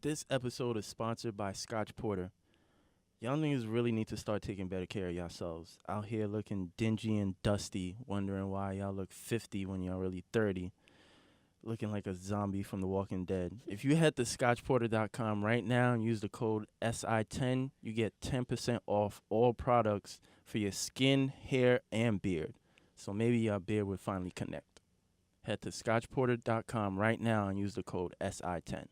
This episode is sponsored by Scotch Porter. Y'all niggas really need to start taking better care of yourselves. Out here looking dingy and dusty, wondering why y'all look 50 when y'all really 30. Looking like a zombie from The Walking Dead. If you head to scotchporter.com right now and use the code SI10, you get 10% off all products for your skin, hair, and beard. So maybe your beard would finally connect. Head to scotchporter.com right now and use the code SI10.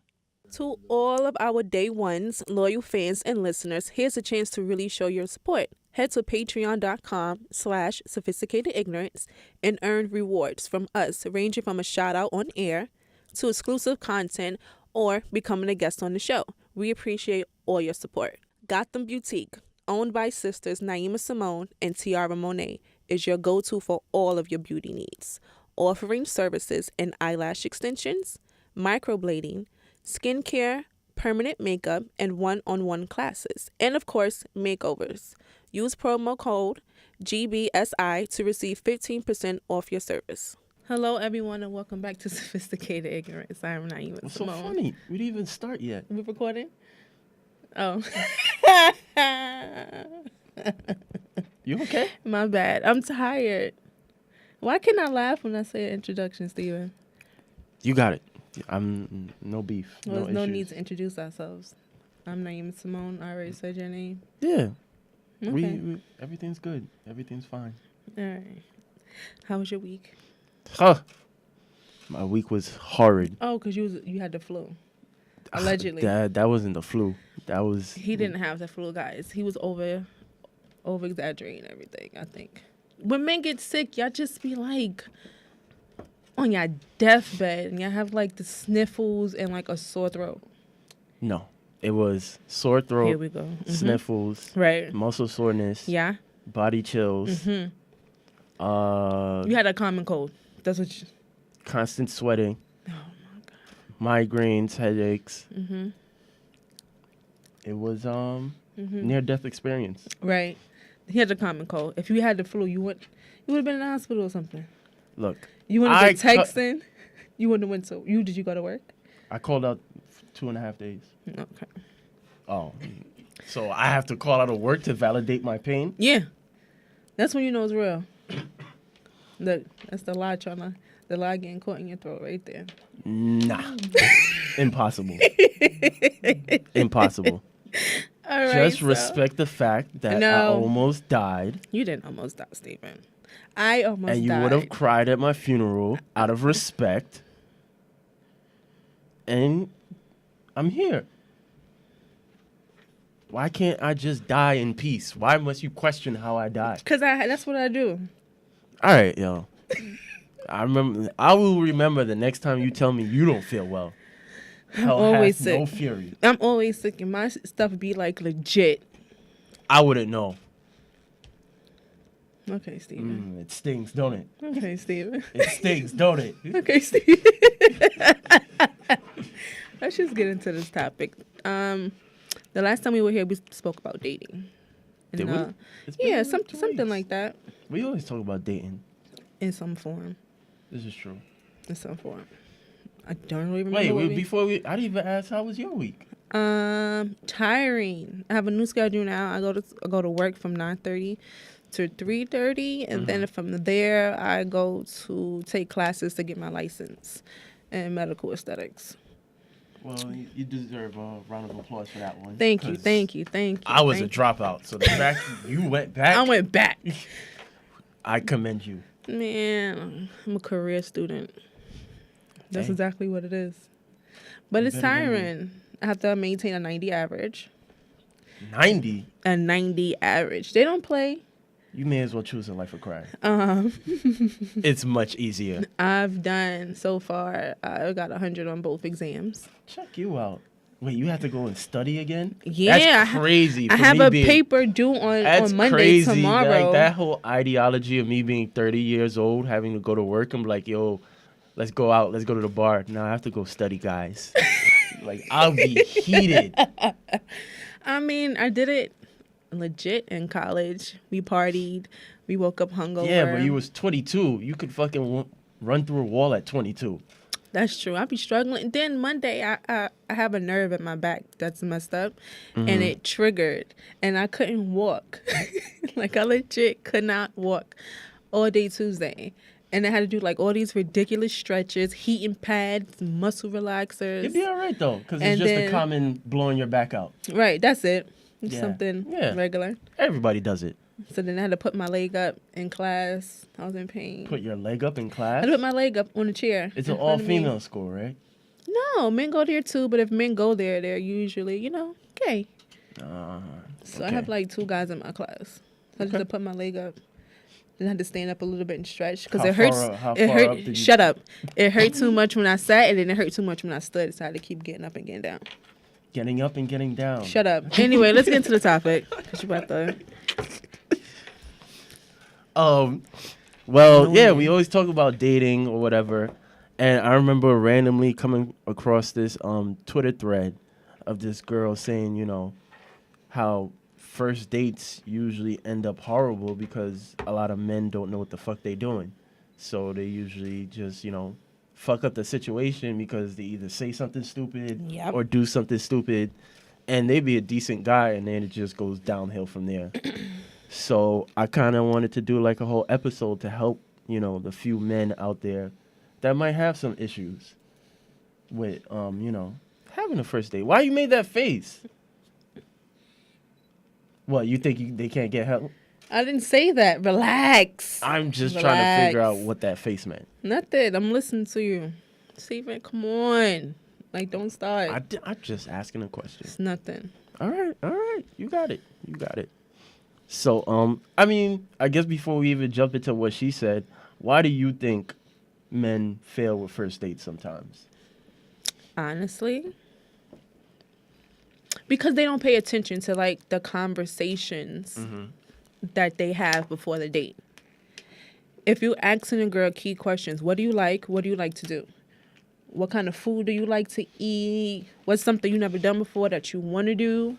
To all of our day ones, loyal fans and listeners, here's a chance to really show your support. Head to patreon.com/sophisticatedignorance and earn rewards from us, ranging from a shout out on air to exclusive content or becoming a guest on the show. We appreciate all your support. Gotham Boutique, owned by sisters Nieema Simone and Tiara Monet, is your go-to for all of your beauty needs, offering services in eyelash extensions, microblading, skincare, permanent makeup, and one-on-one classes. And of course, makeovers. Use promo code GBSI to receive 15% off your service. Hello, everyone, and welcome back to Sophisticated Ignorance. I'm Nieema What's Simone. so funny? We didn't even start yet. We recording? Oh. You okay? My bad. I'm tired. Why can't I laugh when I say an introduction, Steven? You got it. I'm no beef. Well, there's no issues. need to introduce ourselves. I'm Nieema Simone. I already said your name. Yeah. Okay. We everything's good. Everything's fine. All right. How was your week? Huh. My week was horrid. Oh, because you had the flu. Allegedly. That wasn't the flu. That was. He didn't have the flu, guys. He was over exaggerating everything, I think. When men get sick, y'all just be like on your deathbed and y'all have like the sniffles and like a sore throat. No. It was sore throat. Here we go. Sniffles. Right. Muscle soreness. Yeah. Body chills. You had a common cold. That's what you... Constant sweating. Oh, my God. Migraines, headaches. It was near-death experience. Right. He had a common cold. If you had the flu, you would have been in the hospital or something. Look. You wouldn't have been texting. You wouldn't have went to... Did you go to work? I called out 2.5 days. Okay. Oh. So I have to call out of work to validate my pain? Yeah. That's when you know it's real. Look, that's the lie the lie getting caught in your throat right there. Nah. Impossible. Impossible. All right. Just respect the fact that I almost died. You didn't almost die, Stephen. I almost died. And you would have cried at my funeral out of respect. And I'm here. Why can't I just die in peace? Why must you question how I died? Because that's what I do. All right, yo. I will remember the next time you tell me you don't feel well. Hell always hath sick. no fury. I'm always sick, and my stuff be like legit. I wouldn't know. Okay, Steven. It stings, don't it? Okay, Steven. It stings, don't it? Okay, Steven. Let's just get into this topic. The last time we were here, we spoke about dating. And, Did we? Yeah, It's been something 2 weeks. like that. We always talk about dating. In some form. This is true. In some form. I don't really remember. Wait, I didn't even ask how was your week? Tiring. I have a new schedule now. I go to work from 9:30 to 3:30, and then from there I go to take classes to get my license in medical aesthetics. Well, you deserve a round of applause for that one. Thank you. I was a dropout, so the fact you went back, I went back. I commend you. Man, I'm a career student. That's Dang. exactly what it is. But it's better than me. tiring. I have to maintain a 90 average. 90? A 90 average. They don't play. You may as well choose a life of crime. It's much easier. I've done so far. I got 100 on both exams. Check you out. Wait, you have to go and study again? Yeah, That's crazy. I have a paper due on Monday crazy. tomorrow. Like that whole ideology of me being 30 years old, having to go to work. I'm like, yo, let's go out. Let's go to the bar. No, I have to go study, guys. Like, I'll be heated. I mean, I did it legit in college. We partied. We woke up hungover. Yeah, but you was 22. You could fucking run through a wall at 22. That's true. I be struggling. Then Monday, I have a nerve in my back that's messed up, and it triggered, and I couldn't walk. Like I legit could not walk all day Tuesday, and I had to do like all these ridiculous stretches, heating pads, muscle relaxers. You'd be all right though, because And it's just a then- common blowing your back out. Right, that's it. Yeah. Something Yeah. regular. Everybody does it. So then I had to put my leg up in class. I was in pain. Put your leg up in I class. had to put my leg up on a chair. It's in an front of me. all-female school, right? No, men go there too, but if men go there, they're usually, gay. So I okay. have like 2 guys in my class. So I just had to put my leg up. Then I had to stand up a little bit and stretch because How it hurts. far up- how It far up did hurt. you- Shut up. It hurt too much when I sat, and then it hurt too much when I stood. So I had to keep getting up and getting down. Getting up and getting down. Shut up. Anyway, let's get into the topic. 'Cause you about to. Well, yeah, we always talk about dating or whatever, and I remember randomly coming across this Twitter thread of this girl saying, how first dates usually end up horrible because a lot of men don't know what the fuck they doing, so they usually just fuck up the situation because they either say something stupid Yep. or do something stupid, and they be a decent guy, and then it just goes downhill from there. So I kind of wanted to do like a whole episode to help, the few men out there that might have some issues with, having a first date. Why you made that face? What, you think they can't get help? I didn't say that. Relax. I'm just trying to figure out Relax. what that face meant. Nothing. I'm listening to you. Steven, come on. Like, don't start. I'm just asking a question. It's nothing. All right. You got it. So, I guess before we even jump into what she said, why do you think men fail with first dates sometimes? Honestly, because they don't pay attention to like the conversations that they have before the date. If you asking a girl key questions, what do you like? What do you like to do? What kind of food do you like to eat? What's something you never done before that you want to do?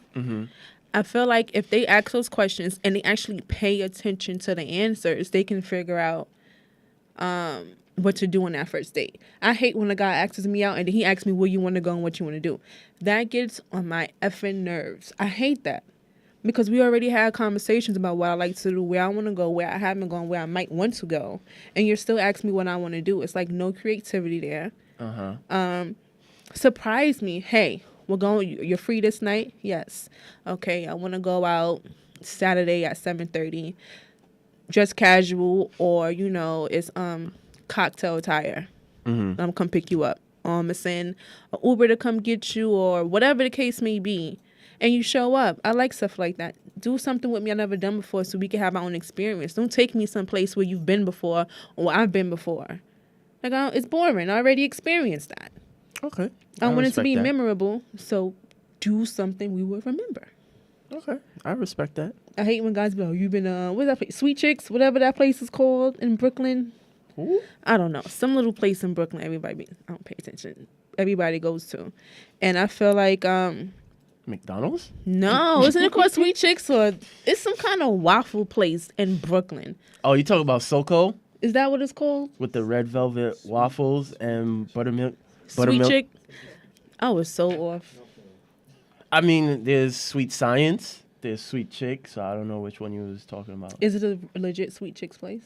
I feel like if they ask those questions and they actually pay attention to the answers, they can figure out what to do on that first date. I hate when a guy asks me out and then he asks me where you want to go and what you want to do. That gets on my effing nerves. I hate that. Because we already had conversations about what I like to do, where I want to go, where I haven't gone, where I might want to go. And you're still asking me what I want to do. It's like no creativity there. Surprise me. Hey, we're going, you're free this night? Yes. Okay, I want to go out Saturday at 7:30. Dress casual, or, it's cocktail attire. I'm come pick you up. I send an Uber to come get you, or whatever the case may be. And you show up. I like stuff like that. Do something with me I've never done before so we can have our own experience. Don't take me someplace where you've been before or where I've been before. Like, it's boring. I already experienced that. Okay. I want it to be respect that. memorable, so do something we will remember. Okay. I respect that. I hate when guys be like, you've been, what's that place? Sweet Chicks, whatever that place is called in Brooklyn. Ooh. I don't know. Some little place in Brooklyn, I don't pay attention. Everybody goes to. And I feel like, McDonald's? no, isn't it called Sweet Chicks? Or it's some kind of waffle place in Brooklyn. Oh, you talking about Soko Is that what it's called? with the red velvet waffles and buttermilk? Sweet Chick? I was so off. I mean, there's Sweet Science, there's Sweet Chick, so I don't know which one you was talking about. Is it a legit Sweet Chicks place?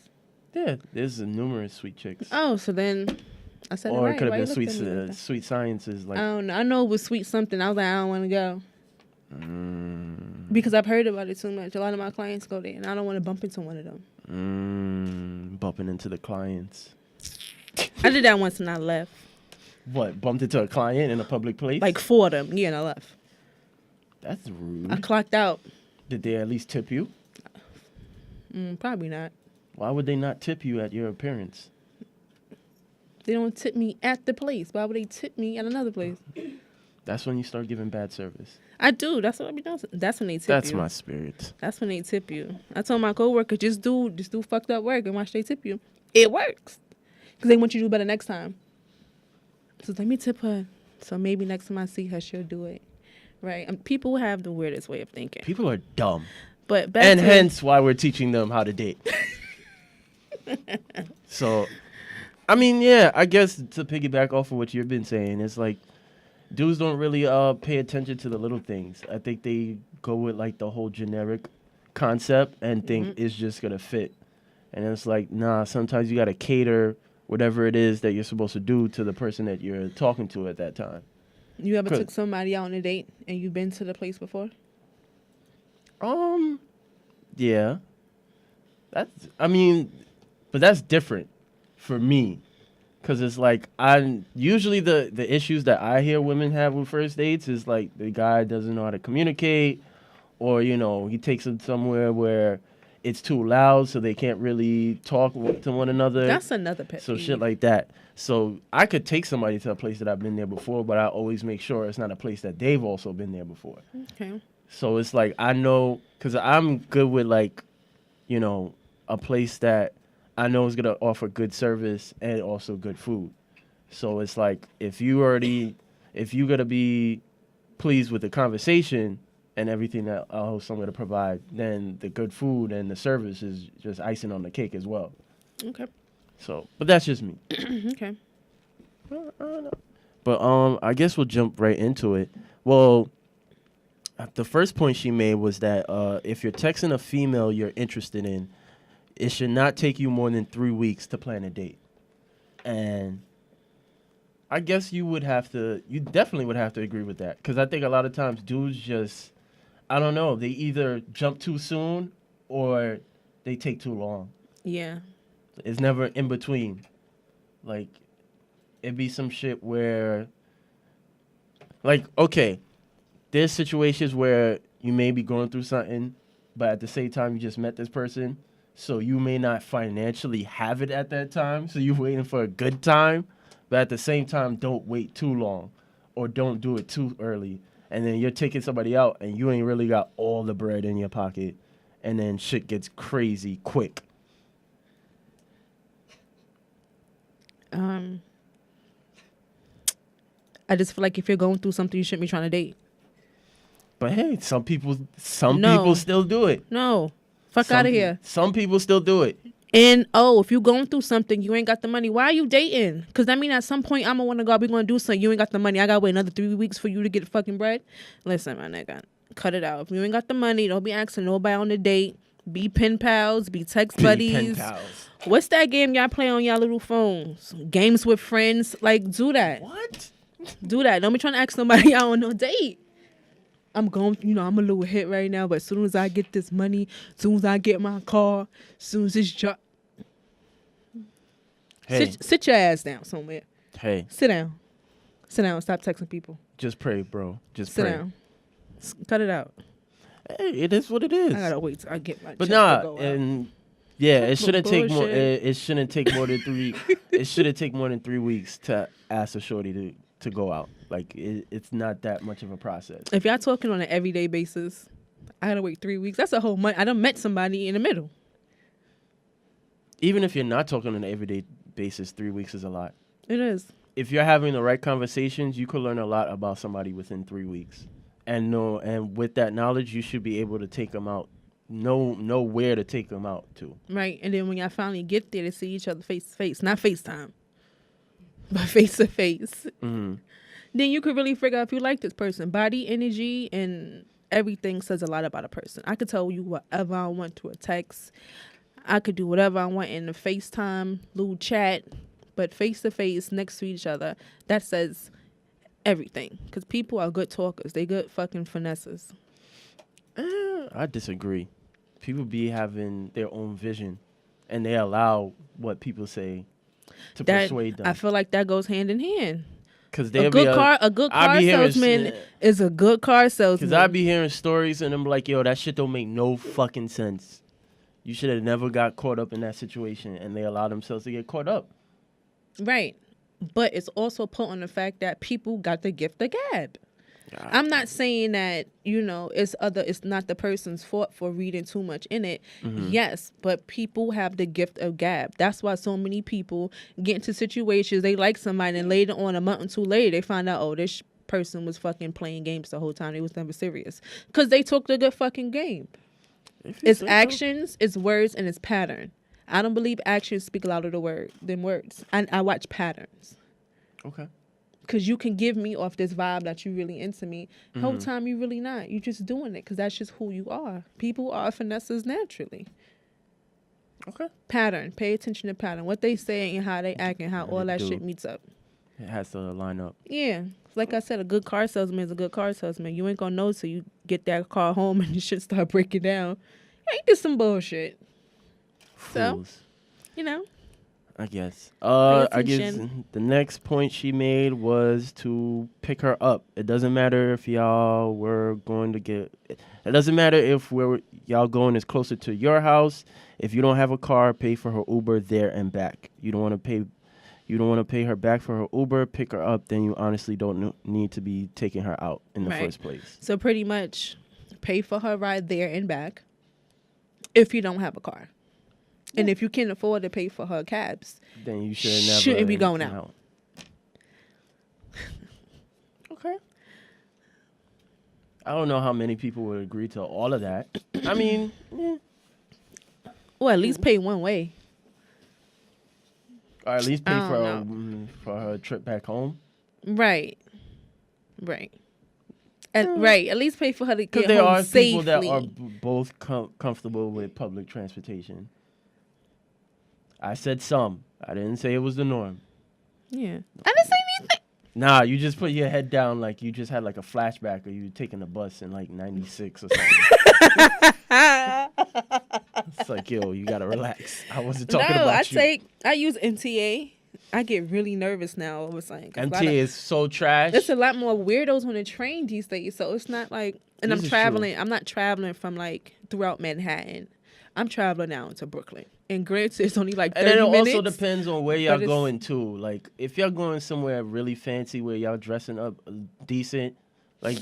Yeah, there's numerous Sweet Chicks. Oh, so then I said Or it right. it could Why have you been looked at me like that? Sweet Science is like. I don't know. I know it was Sweet something. I was like, I don't want to go. Because I've heard about it too much. A lot of my clients go there, and I don't want to bump into one of them. Bumping into the clients. I did that once and I left. What, bumped into a client in a public place? Like 4 of them. Yeah, and I left. That's rude. I clocked out. Did they at least tip you? Probably not. Why would they not tip you at your appearance? They don't tip me at the place. Why would they tip me at another place? That's when you start giving bad service. I do. That's what I be doing. That's when they tip That's you. my spirit. That's when they tip you. I told my coworker, just do fucked up work and watch they tip you. It works. Because they want you to do better next time. So let me tip her. So maybe next time I see her, she'll do it. Right? And people have the weirdest way of thinking. People are dumb. But back And to, hence why we're teaching them how to date. So, I mean, yeah, I guess to piggyback off of what you've been saying, it's like dudes don't really pay attention to the little things. I think they go with like the whole generic concept and think it's just gonna fit. And it's like, nah, sometimes you gotta cater whatever it is that you're supposed to do to the person that you're talking to at that time. You ever took somebody out on a date and you've been to the place before? Yeah. But that's different for me. Cause it's like usually the issues that I hear women have with first dates is like the guy doesn't know how to communicate, or he takes them somewhere where it's too loud, so they can't really talk to one another. That's another pet So peeve. shit like that. So I could take somebody to a place that I've been there before, but I always make sure it's not a place that they've also been there before. Okay. So it's like I know, cause I'm good with like, a place that I know is gonna offer good service and also good food. So it's like if you're gonna be pleased with the conversation and everything that a host I'm gonna provide, then the good food and the service is just icing on the cake as well. Okay. So, but that's just me. Okay. I don't know. But I guess we'll jump right into it. Well, the first point she made was that if you're texting a female you're interested in, it should not take you more than 3 weeks to plan a date. And I guess you definitely would have to agree with that. Because I think a lot of times dudes just, I don't know, they either jump too soon or they take too long. Yeah. It's never in between. Like, it'd be some shit where, like, okay, there's situations where you may be going through something, but at the same time you just met this person. So you may not financially have it at that time. So you're waiting for a good time. But at the same time, don't wait too long or don't do it too early. And then you're taking somebody out and you ain't really got all the bread in your pocket. And then shit gets crazy quick. I just feel like if you're going through something, you shouldn't be trying to date. But hey, some people still do it. No. Fuck out of here. Some people still do it. And, if you're going through something, you ain't got the money. Why are you dating? Because that mean at some point, I'm going to want to go, we're going to do something. You ain't got the money. I got to wait another 3 weeks for you to get fucking bread. Listen, my nigga, cut it out. If you ain't got the money, don't be asking nobody on the date. Be pen pals. Be text buddies. Pen pals. What's that game y'all play on y'all little phones? Games with friends. Like, do that. What? Do that. Don't be trying to ask somebody out on no date. I'm going, I'm a little hit right now, but as soon as I get this money, as soon as I get my car, as soon as this job. Hey. Sit your ass down somewhere. Hey. Sit down. Sit down. Stop texting people. Just pray, bro. Just Sit pray. down. Cut it out. Hey, it is what it is. I gotta wait till I get my. But check nah, to go out. and yeah, it shouldn't take more. Bullshit. It shouldn't take more than 3. It shouldn't take more than 3 weeks to ask a shorty to go out. Like it's not that much of a process. If y'all talking on an everyday basis, I gotta wait 3 weeks. That's a whole month. I done met somebody in the middle. Even if you're not talking on an everyday basis, 3 weeks is a lot. It is. If you're having the right conversations, you could learn a lot about somebody within 3 weeks. And with that knowledge, you should be able to take them out. Know where to take them out to. Right, and then when y'all finally get there to see each other face to face, not FaceTime, but face to face, then you could really figure out if you like this person. Body, energy, and everything says a lot about a person. I could tell you whatever I want to a text. I could do whatever I want in the FaceTime, little chat, but face to face next to each other, that says everything. Because people are good talkers. They good fucking finesses. I disagree. People be having their own vision, and they allow what people say to persuade them. I feel like that goes hand in hand. Cause A good car salesman is a good car salesman. Because I be hearing stories, and I'm like, yo, that shit don't make no fucking sense. You should have never got caught up in that situation, and they allow themselves to get caught up. Right. But it's also put on the fact that people got the gift of gab. I'm not saying that, it's not the person's fault for reading too much in it. Yes, but people have the gift of gab. That's why so many people get into situations, they like somebody, and later on, a month or two later, they find out, oh, this person was fucking playing games the whole time. They was never serious. Because they took the good fucking game. It's actions, it's words, and it's pattern. I don't believe actions speak louder than words. I watch patterns. Okay. Because you can give me off this vibe that you really into me. Whole time you really not. You just doing it because that's just who you are. People are finesses naturally. Okay. Pattern. Pay attention to pattern. What they say and how they act and how all that shit meets up. It has to line up. Yeah. Like I said, a good car salesman is a good car salesman. You ain't gonna know till you get that car home and the shit start breaking down. Ain't this some bullshit? Fools. So, you know. I guess. Pay I guess attention. the next point she made was to pick her up. It doesn't matter if y'all were going to get. It doesn't matter if y'all going is closer to your house. If you don't have a car, pay for her Uber there and back. You don't want to pay. You don't want to pay her back for her Uber. Pick her up. Then you honestly don't need to be taking her out in the first place. So pretty much, pay for her ride there and back. If you don't have a car. And if you can't afford to pay for her cabs, then you shouldn't be going out. Okay. I don't know how many people would agree to all of that. I mean, well, at least pay one way. or at least pay for her trip back home. Right. Right. At least pay for her to get home safely. Because there are safely. people that are both comfortable with public transportation. I said some. I didn't say it was the norm. Yeah. I didn't say anything. Nah, you just put your head down like you just had like a flashback or you taking the bus in like 96 or something. It's like, yo, you gotta relax. I wasn't talking about you. I use MTA. I get really nervous now all of a sudden. MTA is so trash. There's a lot more weirdos on the train these days, so it's not like. And I'm traveling. I'm not traveling from like throughout Manhattan. I'm traveling now into Brooklyn. And granted, it's only like 30 minutes. And it also depends on where y'all going to. Like, if y'all going somewhere really fancy where y'all dressing up decent, like,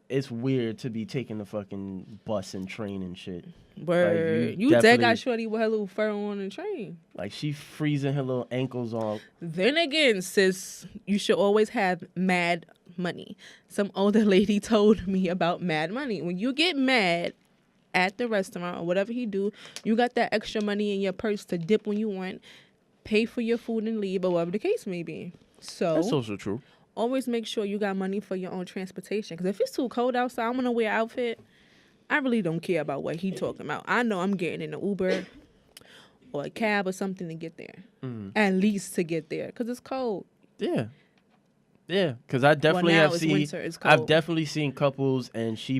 it's weird to be taking the fucking bus and train and shit. Word. Like, you dead got shorty with her little fur on the train. Like, she freezing her little ankles off. Then again, sis, you should always have mad money. Some older lady told me about mad money. When you get mad at the restaurant or whatever he do, you got that extra money in your purse to dip when you want, pay for your food and leave, or whatever the case may be. So that's also true. Always make sure you got money for your own transportation. Because if it's too cold outside, I'm gonna wear an outfit. I really don't care about what he talking about. I know I'm getting in an Uber or a cab or something to get there. At least to get there, because it's cold. Yeah, because I definitely have seen. I've definitely seen couples, and she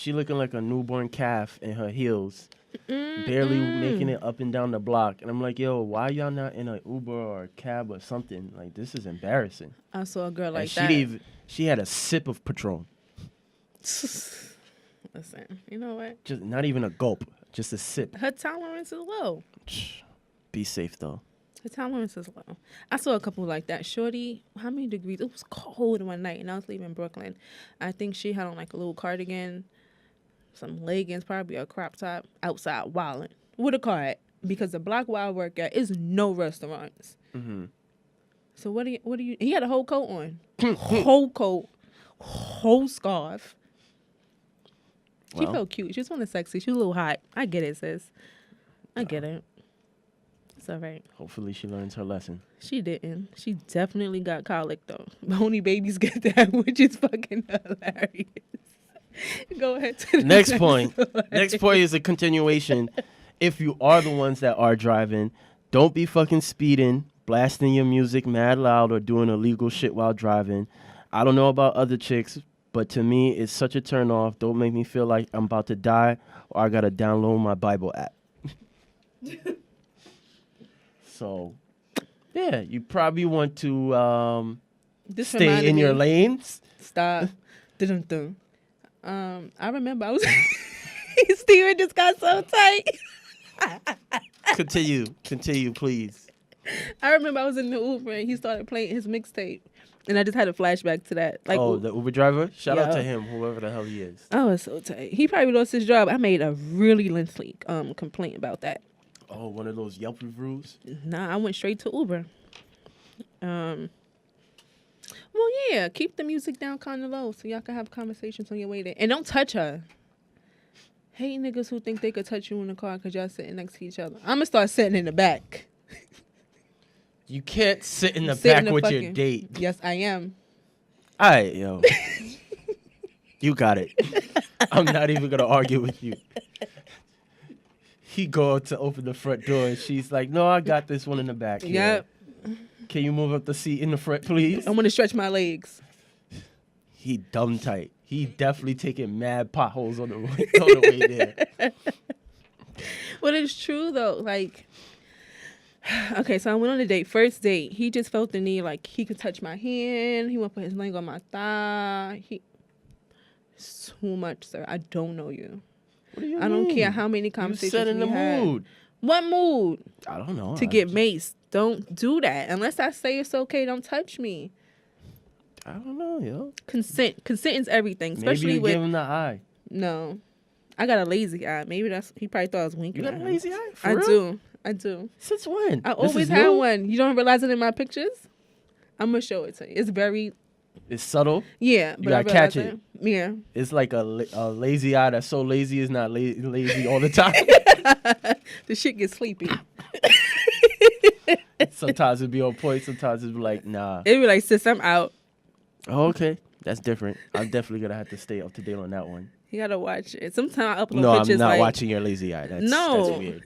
looking like a newborn calf in her heels, barely making it up and down the block. And I'm like, yo, why y'all not in an Uber or a cab or something? Like, this is embarrassing. I saw a girl like She had a sip of Patron. Listen, you know what? Just not even a gulp, just a sip. Her tolerance is low. Be safe though. Her tolerance is low. I saw a couple like that. Shorty, how many degrees? It was cold one night, and I was leaving Brooklyn. I think she had on like a little cardigan, some leggings, probably a crop top, outside wilding with a car at, because the block where I work at is no restaurants. So what do you? He had a whole coat on, whole coat, whole scarf. She felt cute. She was kind of sexy. She was a little hot. I get it, sis. I get it. It's all right. Hopefully she learns her lesson. She didn't. She definitely got colic, though. Only babies get that, which is fucking hilarious. Go ahead to the next point. Next point is a continuation. If you are the ones that are driving, don't be fucking speeding, blasting your music mad loud, or doing illegal shit while driving. I don't know about other chics, but to me, it's such a turn off. Don't make me feel like I'm about to die or I got to download my Bible app. So, yeah, you probably want to stay in your lanes. Stop. I remember I was... Steven just got so tight. Continue, please. I remember I was in the Uber and he started playing his mixtape. And I just had a flashback to that. Like, the Uber driver? Shout out to him, whoever the hell he is. I was so tight. He probably lost his job. I made a really lengthy complaint about that. Oh, one of those Yelp reviews? Nah, I went straight to Uber. Well, yeah, keep the music down kind of low so y'all can have conversations on your way there. And don't touch her. Hate niggas who think they could touch you in the car because y'all sitting next to each other. I'm gonna start sitting in the back. You can't sit in the Sit back in the with your fucking- date. Yes, I am. All right, yo. You got it. I'm not even going to argue with you. He go to open the front door, and she's like, no, I got this one in the back. Yep. Can you move up the seat in the front, please? I'm gonna stretch my legs. He dumb tight. He definitely taking mad potholes on the way there. But it's true though. Like, okay, so I went on a date. First date, he just felt the need, like he could touch my hand. He want to put his leg on my thigh. It's too much, sir. I don't know you. What do you I don't mean? care how many You conversations set in we the had. mood. What mood? I don't know. To get maced. Don't do that. Unless I say it's okay, don't touch me. I don't know, yo. Consent is everything. Especially Maybe you with give him the eye. no. I got a lazy eye. Maybe he probably thought I was winking. You got at a him. lazy eye? For I real? do. Since when? I This always is had new? one. You don't realize it in my pictures? I'm gonna show it to you. It's very It's subtle. yeah. But gotta I catch realize it. Yeah. It's like a lazy eye that's so lazy it's not lazy all the time. The shit gets sleepy. Sometimes it be on point. Sometimes it be like, nah. It be like, sis, I'm out. Oh, okay. That's different. I'm definitely going to have to stay up to date on that one. You gotta watch it. Sometimes I upload No, pictures I'm not like watching your lazy eye. That's No. weird.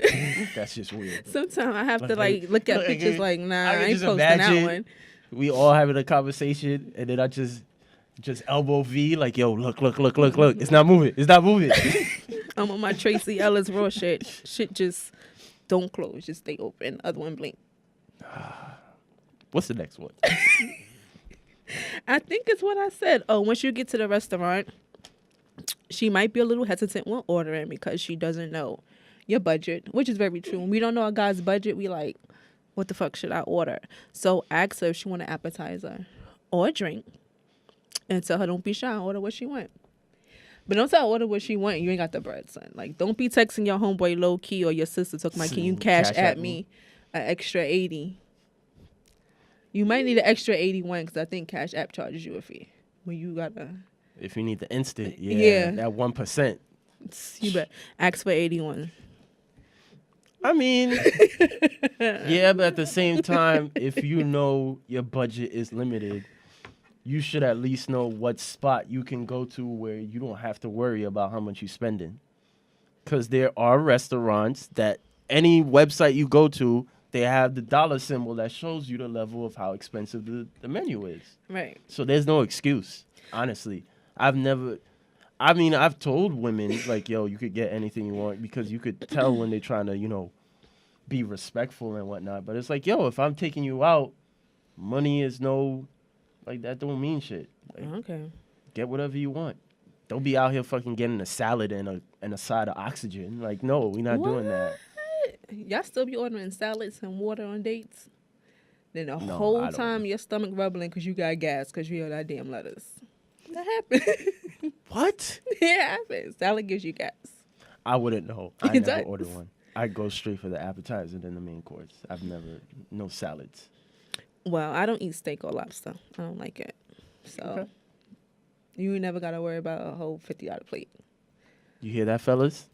That's just weird. sometimes I have to Like, look at like, pictures like, nah, I can ain't just posting that imagine one. we all having a conversation, and then I just elbow V, like, yo, look. It's not moving. I'm on my Tracy Ellis Raw shit. Shit just don't close. Just stay open. Other one blink. What's the next one? I think it's what I said. Oh, once you get to the restaurant, she might be a little hesitant when ordering because she doesn't know your budget, which is very true. When we don't know a guy's budget, we like, what the fuck should I order? So ask her if she want an appetizer or a drink and tell her don't be shy, order what she want. But don't tell her order what she want. You ain't got the bread, son. Like, don't be texting your homeboy low key or your sister talking about, can you cash at me an extra 80? You might need an extra 81 because I think Cash App charges you a fee when you gotta. If you need the instant, Yeah. that 1%. You better ask for 81. I mean, yeah, but at the same time, if you know your budget is limited, you should at least know what spot you can go to where you don't have to worry about how much you're spending. Because there are restaurants that any website you go to, they have the dollar symbol that shows you the level of how expensive the menu is. Right. So there's no excuse, honestly. I've told women, like, yo, you could get anything you want because you could tell when they're trying to, be respectful and whatnot. But it's like, yo, if I'm taking you out, money is that don't mean shit. Like, Okay. get whatever you want. Don't be out here fucking getting a salad and a side of oxygen. Like, no, we're not doing that. Y'all still be ordering salads and water on dates? Then the No, whole I don't. time your stomach rumbling because you got gas because you heard that damn lettuce. That happens. What? It happens. Salad gives you gas. I wouldn't know. I It never does. order one. I go straight for the appetizer than the main course. No salads. Well, I don't eat steak or lobster. I don't like it. So Okay. you never got to worry about a whole $50 plate. You hear that, fellas?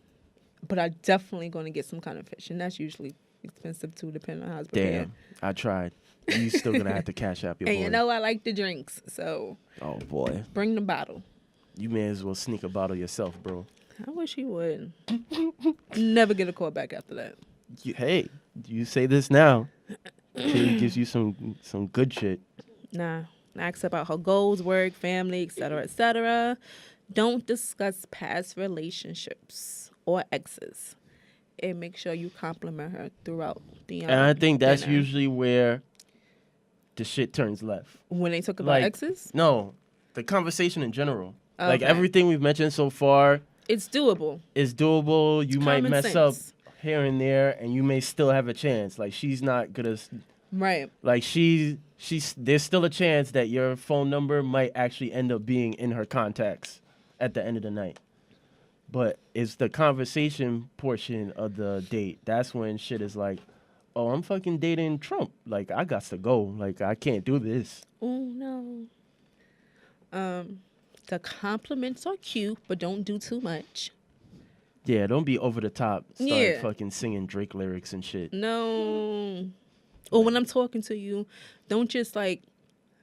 But I definitely going to get some kind of fish, and that's usually expensive too, depending on how it's prepared. Damn, I tried. You still gonna have to cash out your And boy. you know I like the drinks, so Oh boy, bring the bottle. you may as well sneak a bottle yourself, bro. I wish you would. Never get a call back after that. Hey, you say this now. She gives you some good shit. Nah. Ask about her goals, work, family, etc., etc. Don't discuss past relationships or exes. And make sure you compliment her throughout the And I think that's dinner. usually where the shit turns left. When they talk about Like, exes, No, the conversation in general. Like Okay. everything we've mentioned so far it's doable. is doable. You might common mess sense. up here and there, and you may still have a chance. Like she's not gonna. Right. Like she's there's still a chance that your phone number might actually end up being in her contacts at the end of the night. But it's the conversation portion of the date. That's when shit is like, oh, I'm fucking dating Trump. Like I got to go. Like I can't do this. Oh no. The compliments are cute, but don't do too much. Yeah, don't be over the top. Start Yeah. fucking singing Drake lyrics and shit. No. Or when I'm talking to you, don't just like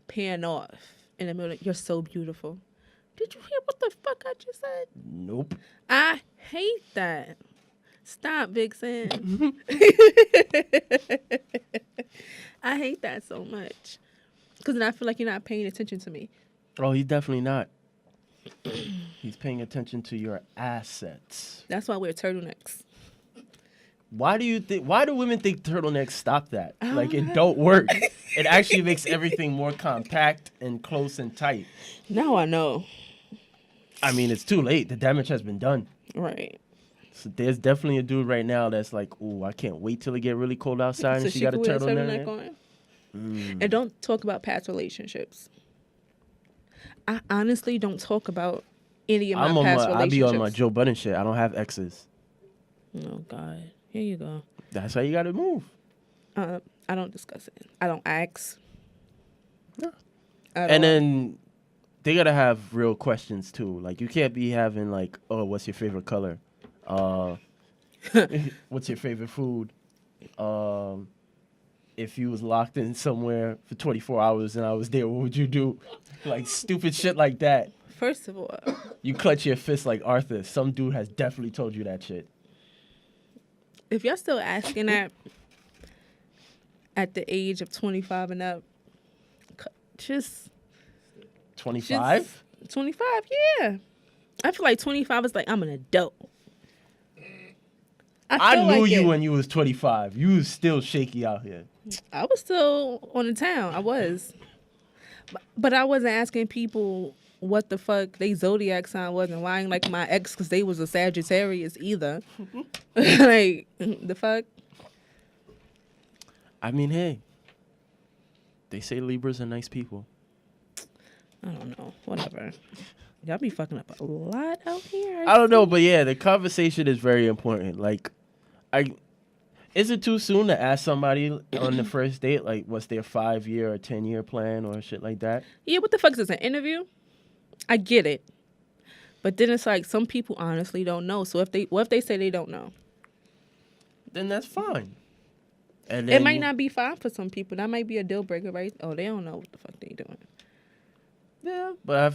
pan off in the middle. You're so beautiful. Did you hear what the fuck I just said? Nope. I hate that. Stop, Vixon. I hate that so much. Because then I feel like you're not paying attention to me. Oh, he's definitely not. He's paying attention to your assets. That's why I wear turtlenecks. Why do women think turtlenecks stop that? Like, it don't work. It actually makes everything more compact and close and tight. Now I know. I mean, it's too late. The damage has been done. Right. So there's definitely a dude right now that's like, ooh, I can't wait till it get really cold outside So and she got a could wear turtleneck on. And don't talk about past relationships. I honestly don't talk about any of my past relationships. I be on my Joe Budden shit. I don't have exes. Oh, God. Here you go. That's how you got to move. I don't discuss it. I don't ask. No. And then they got to have real questions, too. Like, you can't be having, like, oh, what's your favorite color? What's your favorite food? If you was locked in somewhere for 24 hours and I was there, what would you do? Like, stupid shit like that. First of all, You clutch your fist like Arthur. Some dude has definitely told you that shit. if y'all still asking that at the age of 25 and up, just 25? 25, yeah. I feel like 25 is like, I'm an adult. I knew like you when you was 25. You was still shaky out here. I was still on the town. I was. But I wasn't asking people what the fuck they zodiac sign was and why I ain't like my ex because they was a Sagittarius either. Like, the fuck? I mean, hey. They say Libras are nice people. I don't know. Whatever. Y'all be fucking up a lot out here. I don't know, but yeah, the conversation is very important. Like, is it too soon to ask somebody on the first date, like, what's their 5-year or 10-year plan or shit like that? Yeah, what the fuck is this, an interview? I get it. But then it's like some people honestly don't know. So what if they say they don't know? Then that's fine. And then it might not be fine for some people. That might be a deal breaker, right? Oh, they don't know what the fuck they doing. Yeah, but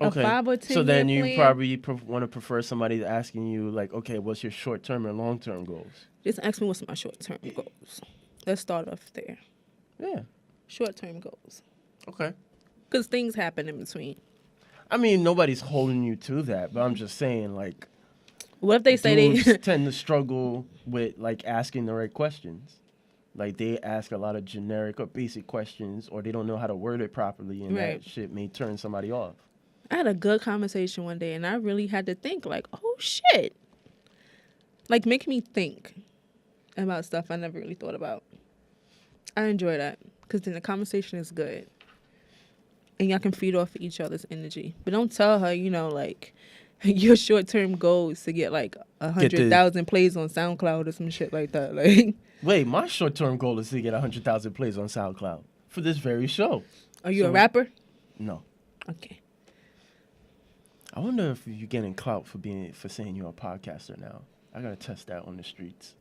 okay. A 5 or 10 so then year you plan? probably want to prefer somebody asking you, like, okay, what's your short-term and long-term goals? Just ask me what's my short-term goals. Let's start off there. Yeah. Short-term goals. Okay. Because things happen in between. I mean, nobody's holding you to that, but I'm just saying, like, what if they say dudes tend to struggle with, like, asking the right questions. Like, they ask a lot of generic or basic questions, or they don't know how to word it properly, and Right. that shit may turn somebody off. I had a good conversation one day, and I really had to think, like, oh, shit. Like, make me think about stuff I never really thought about. I enjoy that, because then the conversation is good. And y'all can feed off each other's energy. But don't tell her, like, your short-term goal is to get, like, 100,000 plays on SoundCloud or some shit like that. Like, wait, my short-term goal is to get 100,000 plays on SoundCloud for this very show. Are you a rapper? No. Okay. I wonder if you're getting clout for saying you're a podcaster now. I gotta test that on the streets.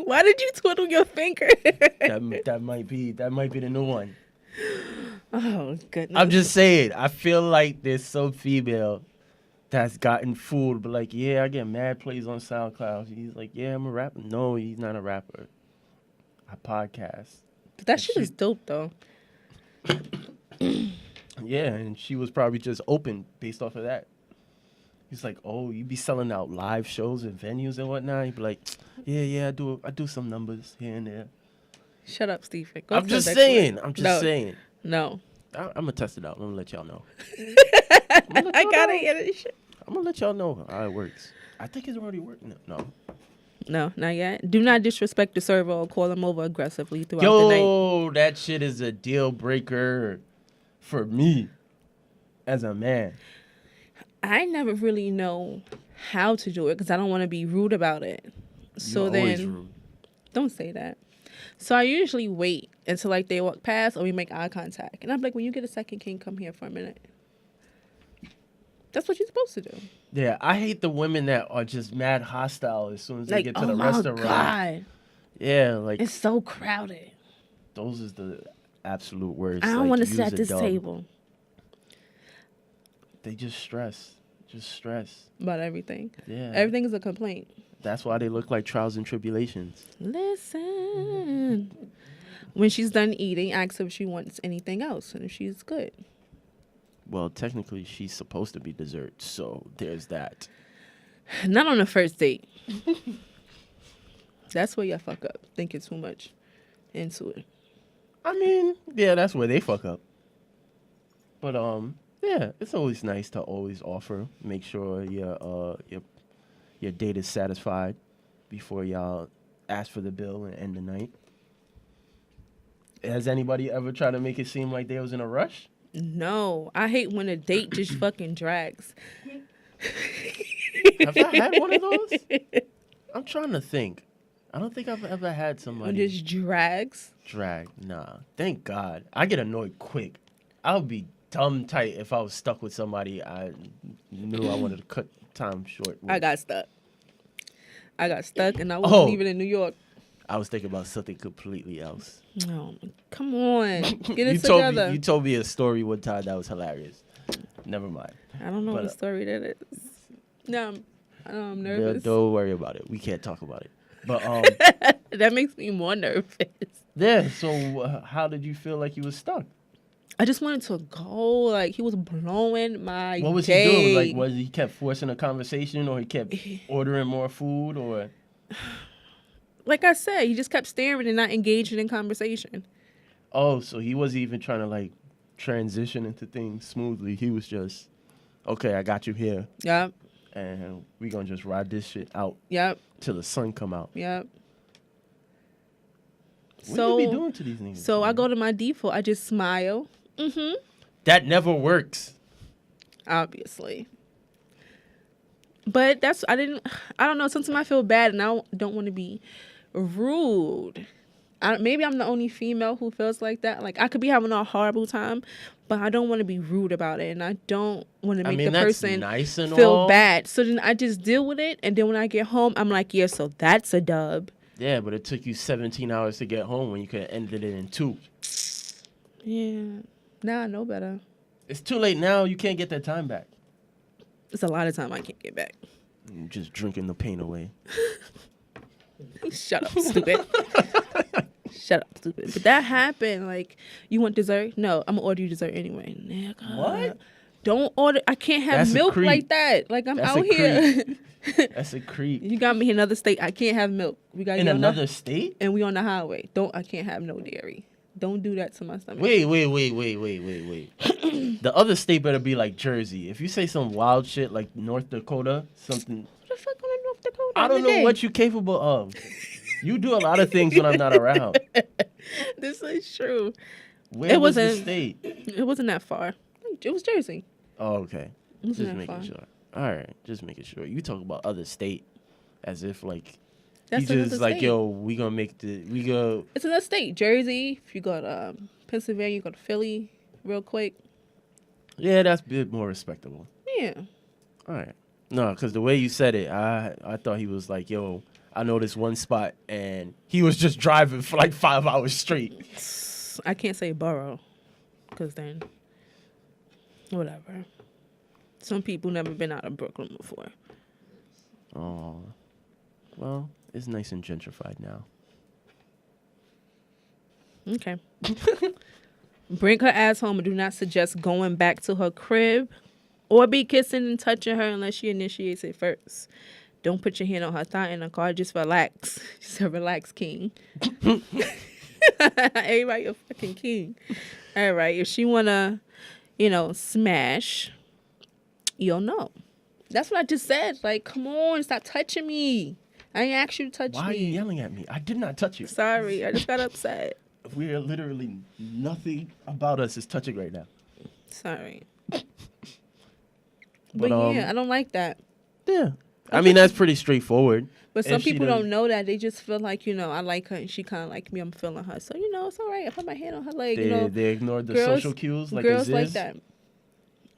Why did you twiddle your finger? that might be the new one. Oh, goodness. I'm just saying. I feel like there's some female that's gotten fooled, but like, yeah, I get mad plays on SoundCloud. He's like, yeah, I'm a rapper. No, he's not a rapper. I podcast. That shit is dope, though. Yeah, and she was probably just open based off of that. He's like, oh, you be selling out live shows and venues and whatnot. He'd be like, yeah, I do some numbers here and there. Shut up, Stephen. I'm just saying. No. I'm going to test it out. I'm going to let y'all know. I gotta hear this shit. I'm going to let y'all know how it works. I think it's already working. No, not yet. Do not disrespect the server or call him over aggressively throughout the night. Yo, that shit is a deal breaker for me as a man. I never really know how to do it because I don't want to be rude about it. So You're always rude. Don't say that. So I usually wait until like they walk past or we make eye contact. And I'm like, when you get a second, can you come here for a minute? That's what you're supposed to do. Yeah, I hate the women that are just mad hostile as soon as they Like, get to oh the my restaurant. God. Yeah, like It's so crowded. those is the absolute worst. I don't like, want to use sit at a this dub. table They just stress. about everything. Yeah. Everything is a complaint. That's why they look like trials and tribulations. Listen. When she's done eating, ask her if she wants anything else and if she's good. Well, technically, she's supposed to be dessert, so there's that. Not on the first date. That's where you fuck up. Thinking too much into it. I mean, yeah, that's where they fuck up. But yeah, it's always nice to always offer. Make sure your date is satisfied before y'all ask for the bill and end the night. Has anybody ever tried to make it seem like they was in a rush? No. I hate when a date just fucking drags. Have I had one of those? I'm trying to think. I don't think I've ever had When somebody it just drags. drag. Nah, thank God. I get annoyed quick. I would be dumb tight if I was stuck with somebody I knew I wanted to cut time short with. I got stuck and I wasn't even in New York. I was thinking about something completely else. No, come on. Get it you together. You told me a story one time that was hilarious. Never mind. I don't know But, what story that is. No, I'm Yeah, nervous. don't worry about it. We can't talk about it. But That makes me more nervous. yeah. So how did you feel like you was stuck? I just wanted to go. Like, he was blowing my What was day. he doing? Like, was he kept forcing a conversation, or he kept ordering more food, or? Like I said, he just kept staring and not engaging in conversation. Oh, so he wasn't even trying to like transition into things smoothly. He was just, okay, I got you here, Yep, and we gonna just ride this shit out yep, till the sun come out. yep. What So, you be doing to these niggas? so I man? go to my default. I just smile. Mm-hmm. That never works. Obviously. But I don't know. Sometimes I feel bad and I don't want to be rude. Maybe I'm the only female who feels like that. Like, I could be having a horrible time, but I don't want to be rude about it. And I don't want to make the that's person nice and feel all. bad. So then I just deal with it. And then when I get home, I'm like, yeah, so that's a dub. Yeah, but it took you 17 hours to get home when you could have ended it in 2. Yeah. Now I know better. It's too late now. You can't get that time back. It's a lot of time I can't get back. You're just drinking the pain away. Shut up, stupid. Shut up, stupid. But that happened. Like, you want dessert? No, I'm going to order you dessert anyway. Nigga. What? Don't order. I can't have That's a milk creep. like that. Like, I'm That's out a here. That's a creep. You got me in another state. I can't have milk. We got In another state? and we on the highway. I can't have no dairy. Don't do that to my stomach. Wait. The other state better be like Jersey. If you say some wild shit like North Dakota, something, What the fuck on North Dakota? I don't know what you're capable of. You do a lot of things when I'm not around. This is true. Where was the state? It wasn't that far. It was Jersey. Oh, okay. It wasn't Just that making far. sure. All right, just making sure. You talk about other state as if like That's he just another like, state. yo, we go. It's another state. Jersey. If you go to Pennsylvania, you go to Philly real quick. Yeah, that's a bit more respectable. Yeah. All right. No, because the way you said it, I thought he was like, yo, I know this one spot, and he was just driving for like 5 hours straight. I can't say borough, because then, whatever. Some people never been out of Brooklyn before. Oh, well, it's nice and gentrified now. Okay. Bring her ass home and do not suggest going back to her crib or be kissing and touching her unless she initiates it first. Don't put your hand on her thigh in the car. Just relax. Just a relax, king. Everybody a fucking king. All right. If she want to, smash, you'll know. That's what I just said. Like, come on. Stop touching me. I ain't asked you to touch me. Why are you yelling at me? I did not touch you. Sorry. I just got upset. We are literally nothing about us is touching right now. Sorry. But But yeah, I don't like that. Yeah. I mean, that's pretty straightforward. But some If she people does- don't know that. They just feel like, I like her and she kind of like me. I'm feeling her. So, it's all right. I put my hand on her leg. They ignored the girls- social cues like girls a like ziz. that.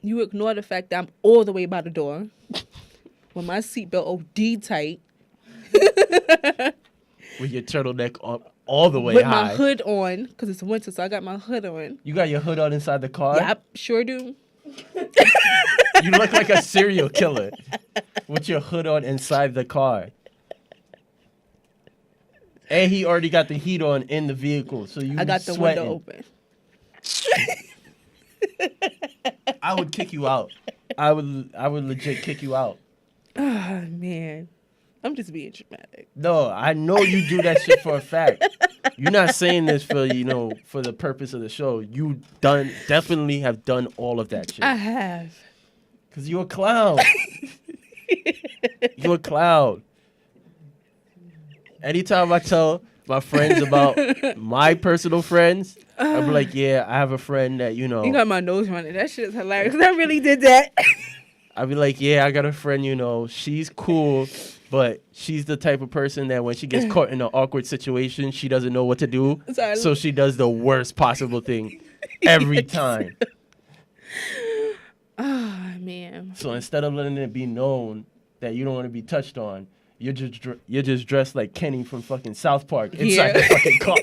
You ignore the fact that I'm all the way by the door with my seatbelt OD tight. With your turtleneck up all the way with high. my hood on, because it's winter, so I got my hood on. You got your hood on inside the car? Yep, sure do. You look like a serial killer with your hood on inside the car. And he already got the heat on in the vehicle, so you I got the sweating. window open. I would kick you out. I would legit kick you out. Oh, man. I'm just being dramatic. No, I know you do that shit for a fact. You're not saying this for, for the purpose of the show. You definitely have done all of that shit. I have. Because you're a clown. You're a clown. Anytime I tell my friends about my personal friends, I'll be like, yeah, I have a friend that, You got my nose running. That shit is hilarious. I really did that. I'll be like, yeah, I got a friend, she's cool, but she's the type of person that when she gets caught in an awkward situation, she doesn't know what to do. Sorry. So she does the worst possible thing every time. Oh, man. So instead of letting it be known that you don't want to be touched on, you're just dressed like Kenny from fucking South Park inside the fucking car.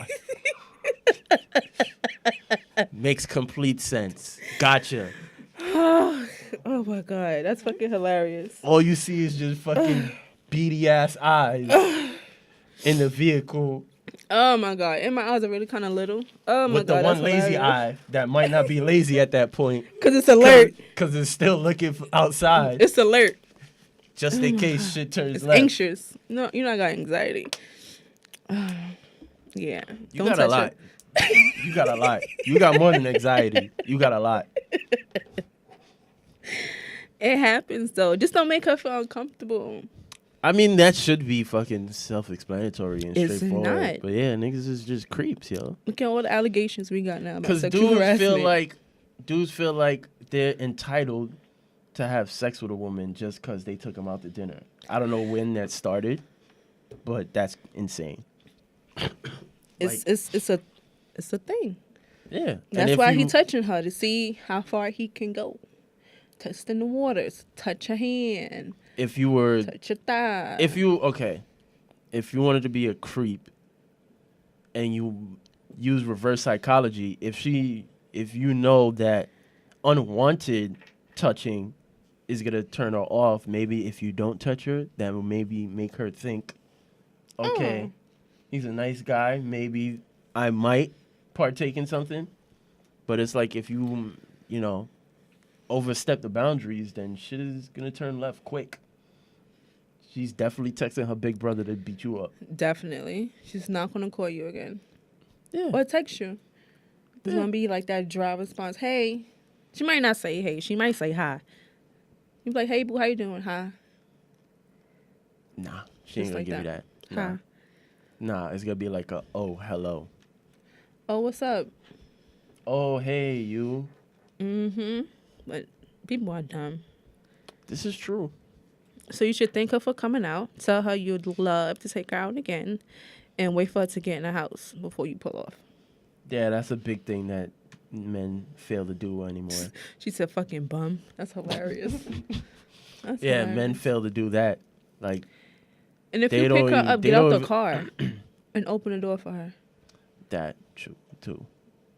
Makes complete sense. Gotcha. Oh my God, that's fucking hilarious. All you see is just fucking beady ass eyes in the vehicle. Oh my God, and my eyes are really kind of little. Oh my With God, the one lazy eye that might not be lazy at that point. Because it's alert. Because it's still looking outside. It's alert. Just in case shit turns It's left. anxious. No, you know I got anxiety. Yeah. You got a lot. You got a lot. You got more than anxiety. You got a lot. It happens though. Just don't make her feel uncomfortable. I mean, that should be fucking self-explanatory and It's straightforward. not. But yeah, niggas is just creeps, yo. Look at all the allegations we got now about Because sexual harassment. dudes feel like they're entitled to have sex with a woman just because they took them out to dinner. I don't know when that started, but that's insane. It's a thing. Yeah. That's why he touching her, to see how far he can go. Testing the waters. Touch her hand. If you were... Touch your thigh. If you wanted to be a creep and you use reverse psychology, if you know that unwanted touching is going to turn her off, maybe if you don't touch her, that will maybe make her think, okay, he's a nice guy, maybe I might partake in something. But it's like if you overstep the boundaries, then shit is going to turn left quick. She's definitely texting her big brother to beat you up. Definitely. She's not going to call you again. Yeah. Or text you. It's going to be like that dry response. Hey. She might not say hey. She might say hi. You be like, hey, boo, how you doing? Hi. Nah, she ain't Just going like to give you that. that. Hi. Nah, it's going to be like a, oh, hello. Oh, what's up? Oh, hey, you. Mm-hmm. But people are dumb. This is true. So you should thank her for coming out. Tell her you'd love to take her out again. And wait for her to get in the house before you pull off. Yeah, that's a big thing that men fail to do anymore. She said fucking bum. That's hilarious. That's Yeah, hilarious. men fail to do that. Like, And if they you don't pick her even- up, they get out don't the even- car and open the door for her. that too.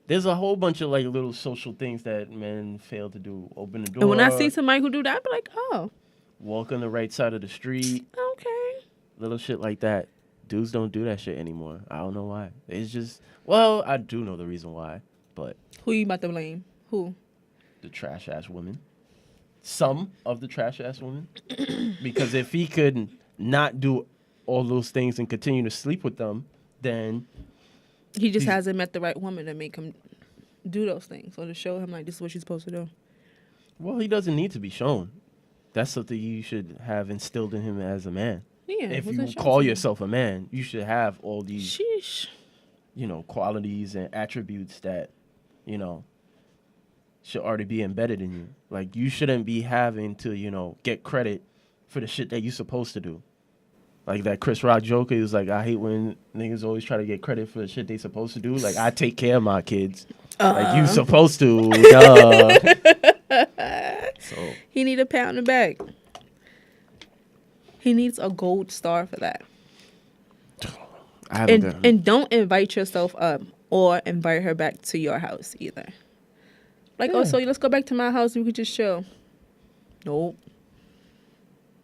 There's a whole bunch of like little social things that men fail to do. Open the door. And when I see somebody who do that, I be like, oh, walk on the right side of the street. okay. Little shit like that. Dudes don't do that shit anymore. I don't know why. It's just, well, I do know the reason why, but Who you about to blame? Who? the trash ass women. Some of the trash ass women. Because if he could not do all those things and continue to sleep with them, then He just He's- hasn't met the right woman to make him do those things or to show him like this is what you're supposed to do. well, he doesn't need to be shown. That's something you should have instilled in him as a man. Yeah. If what's you that show call to? yourself a man, you should have all these, Sheesh. qualities and attributes that, should already be embedded in you. Like, you shouldn't be having to, get credit for the shit that you're supposed to do. Like that Chris Rock joke, he was like, I hate when niggas always try to get credit for the shit they supposed to do. Like, I take care of my kids. Like, you supposed to, duh. So He need a pat on the back. He needs a gold star for that. I haven't And gotten. and don't invite yourself up or invite her back to your house either. Like, Yeah. oh, so let's go back to my house and we could just chill. Nope.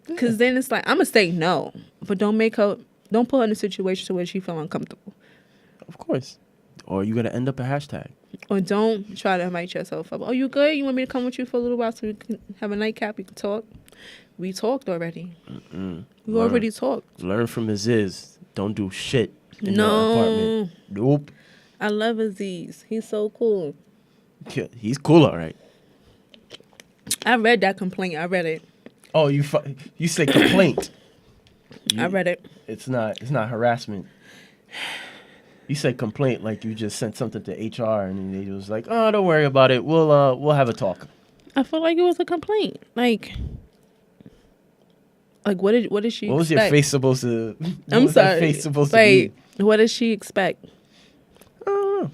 Because then it's like, I'm going to say no. But don't put her in a situation to where she feel uncomfortable. Of course. Or you're gonna end up a hashtag. Or don't try to invite yourself up. Oh, you good? You want me to come with you for a little while so we can have a nightcap? We can talk. We talked already. We already talked. Learn from Aziz. Don't do shit in your apartment. Nope. I love Aziz. He's so cool. Yeah, he's cool, all right. I read that complaint. I read it. Oh, you say complaint. I read it. It's not harassment. You said complaint like you just sent something to HR and they was like, oh, don't worry about it. We'll have a talk. I feel like it was a complaint. Like what did she expect? What was your face supposed to? I'm sorry. Face supposed like, to be? what did she expect? I don't know.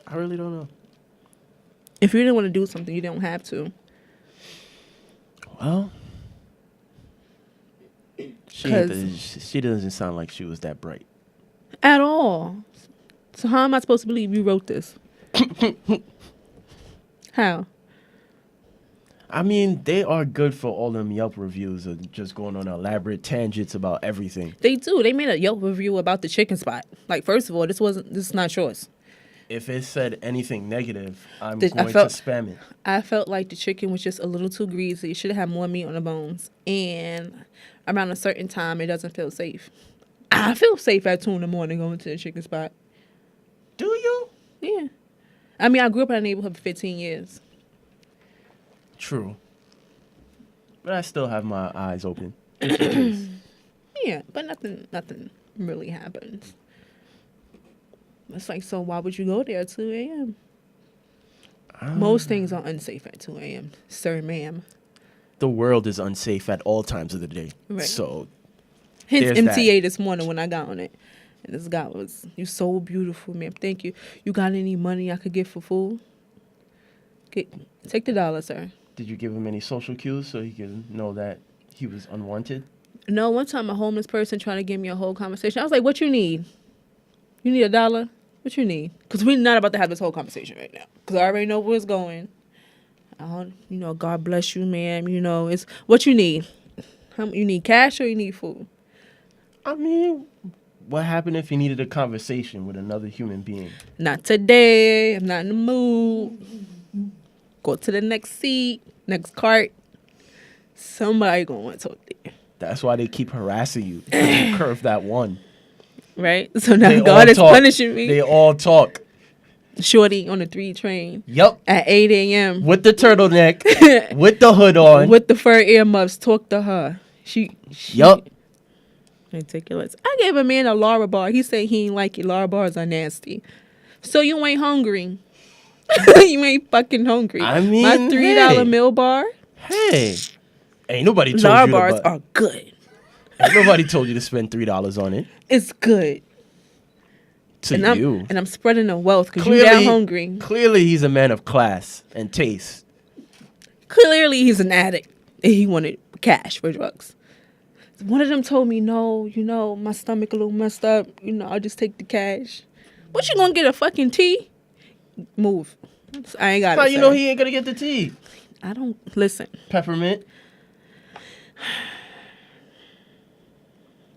I really don't know. If you didn't want to do something, you don't have to. Well, she doesn't sound like she was that bright. At all. So how am I supposed to believe you wrote this? How? I mean, they are good for all them Yelp reviews of just going on elaborate tangents about everything. They do. They made a Yelp review about the chicken spot. Like, first of all, this is not yours. If it said anything negative, I'm I going felt- to spam it. I felt like the chicken was just a little too greasy. It should have had more meat on the bones. And around a certain time, it doesn't feel safe. I feel safe at 2 a.m. going to the chicken spot. Do you? Yeah. I mean, I grew up in a neighborhood for 15 years. True. But I still have my eyes open. Just in case. Yeah, but nothing really happens. It's like, so why would you go there at 2 a.m.? Most things are unsafe at 2 a.m., sir, ma'am. The world is unsafe at all times of the day. Right. So, Hence there's MTA this morning when I got on it. And this guy was, you so beautiful, ma'am. Thank you. You got any money I could get for food? Take the dollar, sir. did you give him any social cues so he could know that he was unwanted? No, one time a homeless person tried to give me a whole conversation. I was like, what you need? You need $1? What you need? Because we're not about to have this whole conversation right now. Because I already know where it's going. God bless you, ma'am. It's what you need. You need cash or you need food? I mean, what happened if he needed a conversation with another human being? Not today. I'm not in the mood. Go to the next seat, next cart. Somebody gonna want to talk to you. That's why they keep harassing you. You curve that one. Right? So now They God all is talk. punishing me. They all talk. Shorty on the 3 train Yup. at 8 a.m. With the turtleneck, with the hood on. with the fur earmuffs. Talk to her. She Yup. ridiculous. I gave a man a Lara bar. He said he ain't like it. Lara bars are nasty. So you ain't hungry. You ain't fucking hungry. I mean, my $3 hey. meal bar. Hey, ain't nobody told Lara you bars to, are good. ain't nobody told you to spend $3 on it. It's good. To And you. I'm spreading the wealth because you're that hungry. Clearly, he's a man of class and taste. Clearly, he's an addict and he wanted cash for drugs. One of them told me, no, my stomach a little messed up. I'll just take the cash. What, you gonna get a fucking tea? Move. I ain't got it. How you know he ain't gonna get the tea? I don't listen. Peppermint.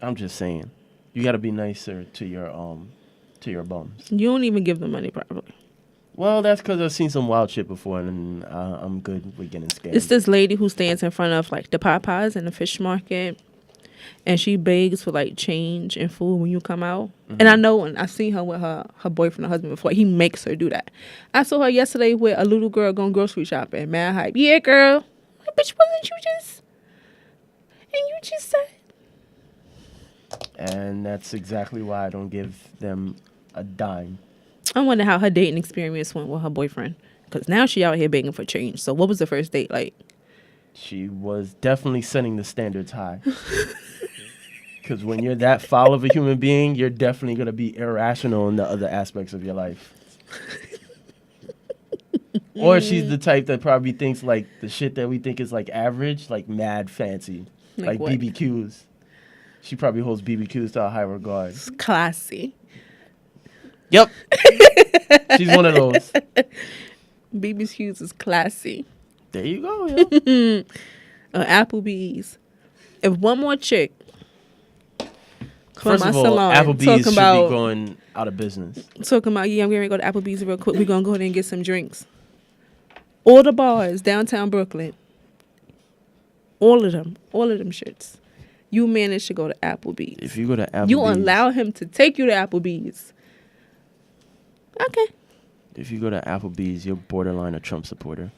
I'm just saying, you gotta be nicer to your bums. You don't even give them money properly. Well, that's because I've seen some wild shit before, and I'm good with getting scammed. It's this lady who stands in front of like the Popeyes and the fish market, and she begs for like change and food when you come out. Mm-hmm. And I know, and I've seen her with her boyfriend or husband before. He makes her do that. I saw her yesterday with a little girl going grocery shopping. Mad hype. Yeah, girl. Like, bitch, wasn't you just? And you just said. And that's exactly why I don't give them a dime. I wonder how her dating experience went with her boyfriend. Because now she out here begging for change. So what was the first date like? She was definitely setting the standards high. Because when you're that foul of a human being, you're definitely going to be irrational in the other aspects of your life. Or she's the type that probably thinks like the shit that we think is like average, like mad fancy. Like what? BBQs. She probably holds BBQs to a high regard. It's classy. Yep. She's one of those. BBQ's is classy. There you go, yo. Applebee's. If one more chick First my of all, salon Applebee's should about, be going out of business. Talking about, yeah, I'm going to go to Applebee's real quick. We're going to go in and get some drinks. All the bars, downtown Brooklyn. All of them shits. You managed to go to Applebee's. If you go to Applebee's. You allow him to take you to Applebee's. Okay. If you go to Applebee's, you're borderline a Trump supporter.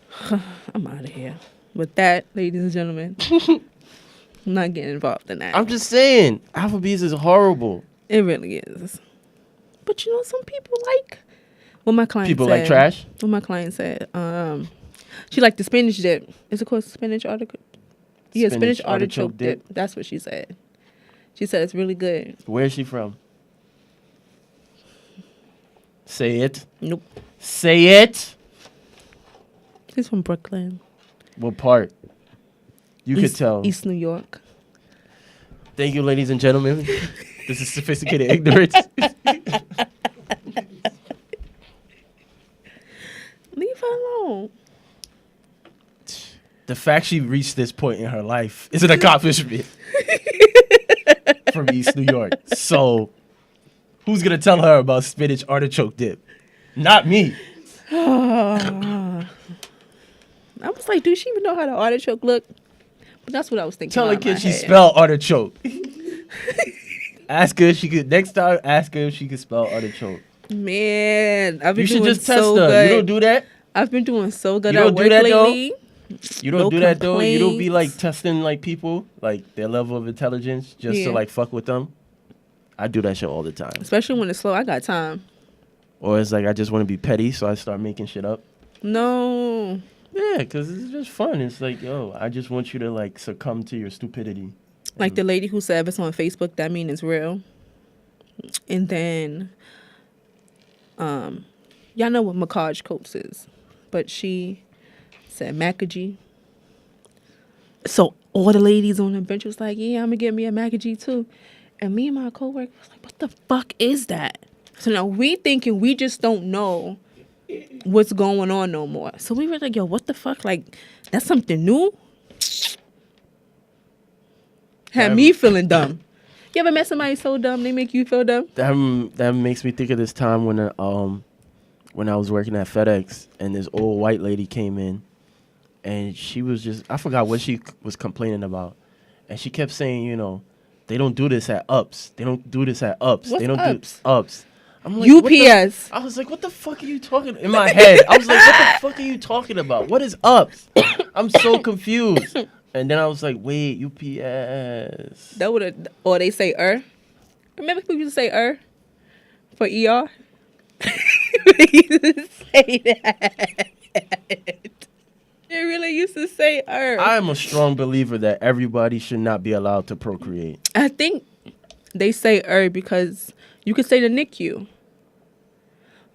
I'm out of here. With that, ladies and gentlemen, I'm not getting involved in that. I'm just saying, Applebee's is horrible. It really is. But you know, some people like what my client People said. like trash? What my client said. She liked the spinach dip. Is it called spinach artichoke? Yeah, spinach artichoke dip. That's what she said. She said it's really good. Where is she from? Say it. Nope. Say it. She's from Brooklyn. What part? You could tell. East New York. Thank you, ladies and gentlemen. This is sophisticated ignorance. Leave her alone. The fact she reached this point in her life is an accomplishment from East New York. So, who's going to tell her about spinach artichoke dip? Not me. I was like, do she even know how the artichoke look? But that's what I was thinking. Tell her kid she spell artichoke. Ask her if she could, next time, ask her if she could spell artichoke. Man, I've been You should doing just test so her. good. You don't do that? I've been doing so good You at don't do work that, though? lately. You don't No do that though. You don't be like complaints. testing like people, like their level of intelligence, just Yeah. to like fuck with them. I do that shit all the time. Especially when it's slow. I got time. Or it's like I just want to be petty, so I start making shit up. No. Yeah, because it's just fun. It's like, yo, I just want you to like succumb to your stupidity. Like the lady who said if it's on Facebook, that means it's real. And then, y'all know what Macaj Coates is, but she said Macajee. So all the ladies on the bench was like, yeah, I'm gonna get me a Macajee too. And me and my coworker was like, what the fuck is that? So now we thinking we just don't know what's going on no more. So we were like, yo, what the fuck? Like, that's something new? Had me feeling dumb. You ever met somebody so dumb they make you feel dumb? That makes me think of this time when I was working at FedEx and this old white lady came in, and she was just, I forgot what she was complaining about, and she kept saying, you know, they don't do this at Ups. They don't do this at Ups. What's they don't Ups? do Ups. I'm like, UPS. I was like, what the fuck are you talking in my head? I was like, what the fuck are you talking about? What is Ups? I'm so confused. And then I was like, wait, UPS. That would have, or they say Remember people used to say for ER? They used to say that. They really used to say I am a strong believer that everybody should not be allowed to procreate. I think they say because you could say the NICU.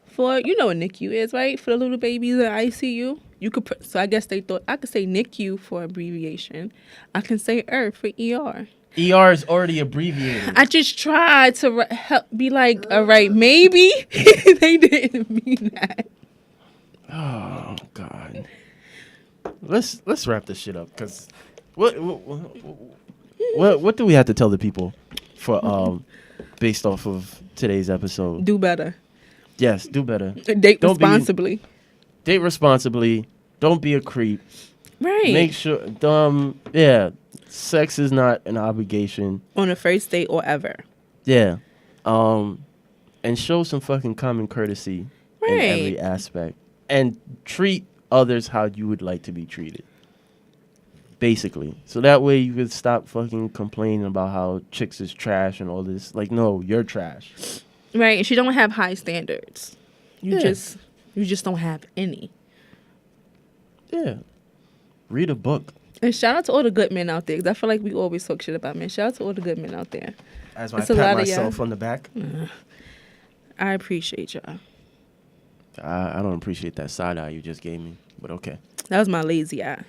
For, you know what NICU is, right? For the little babies in ICU. You could, so I guess they thought I could say NICU for abbreviation. I can say for ER. ER is already abbreviated. I just tried to help, be like, all right, maybe they didn't mean that. Oh God. Let's wrap this shit up, because what do we have to tell the people for based off of today's episode? Do better. Yes, do better. Date responsibly. Date responsibly. Don't be a creep. Right. Make sure. Yeah. Sex is not an obligation. On a first date or ever. Yeah. And show some fucking common courtesy in every aspect. And treat others how you would like to be treated. Basically. So that way you could stop fucking complaining about how chicks is trash and all this. Like, no, you're trash. Right. And she don't have high standards. You Yeah. just don't have any. Yeah. Read a book. And shout out to all the good men out there, because I feel like we always talk shit about men. Shout out to all the good men out there. As I It's a pat lot of myself on the back. I appreciate y'all. I don't appreciate that side eye you just gave me, but okay. That was my lazy eye.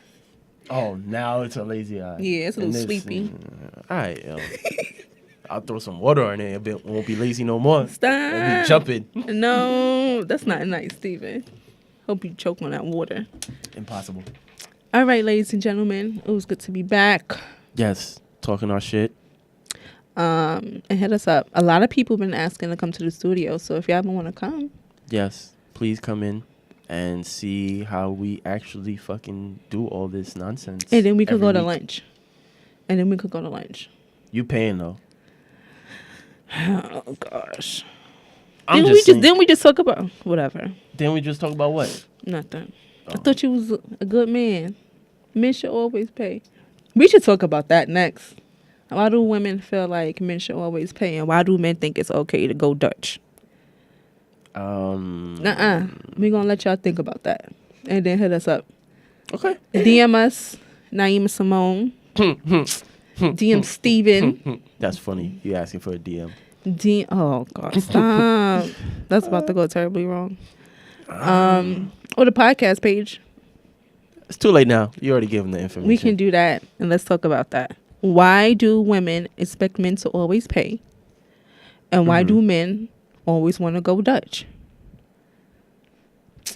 Oh, now it's a lazy eye. Yeah, it's a And little this- sleepy. All right, yo. I'll throw some water on it. It won't be lazy no more. Stop. It'll be jumping. No, that's not nice, Steven. Hope you choke on that water. Impossible. All right, ladies and gentlemen, it was good to be back. Yes, talking our shit. And hit us up. A lot of people been asking to come to the studio, so if y'all want to come, Yes, please come in and see how we actually fucking do all this nonsense. and then we could every go to week. lunch. You paying though? Oh gosh. I'm just saying. Didn't we just talk about whatever? Didn't we just talk about what? Nothing. I Oh. thought you was a good man. Men should always pay. We should talk about that next. Why do women feel like men should always pay, and why do men think it's okay to go Dutch? We gonna let y'all think about that, and then hit us up. Okay. DM us, Nieema Simone. DM Steven. That's funny. You asking for a DM? Oh God, stop! That's about to go terribly wrong. Or the podcast page. It's too late now. You already gave them the information. We can do that, and let's talk about that. Why do women expect men to always pay? And why do men always want to go Dutch?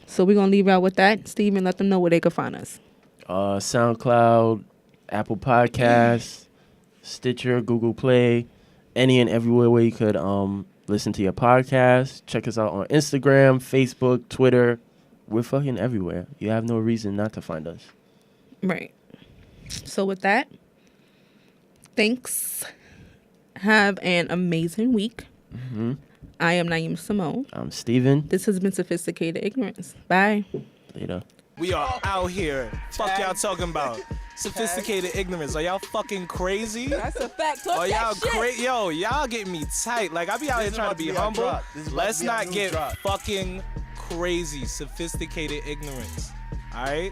So we're going to leave out with that. Steven, let them know where they can find us. SoundCloud, Apple Podcasts, Stitcher, Google Play, any and everywhere where you could listen to your podcast. Check us out on Instagram, Facebook, Twitter. We're fucking everywhere. You have no reason not to find us. Right. So with that, thanks. Have an amazing week. I am Nieema Simone. I'm Steven. This has been Sophisticated Ignorance. Bye. Later. We are out here. Fuck y'all talking about? Sophisticated ignorance. Are y'all fucking crazy? That's a fact. Talk Are that y'all shit. crazy? Yo, y'all getting me tight. Like, I be out here trying to be humble. Let's not get fucking crazy. Sophisticated ignorance. All right?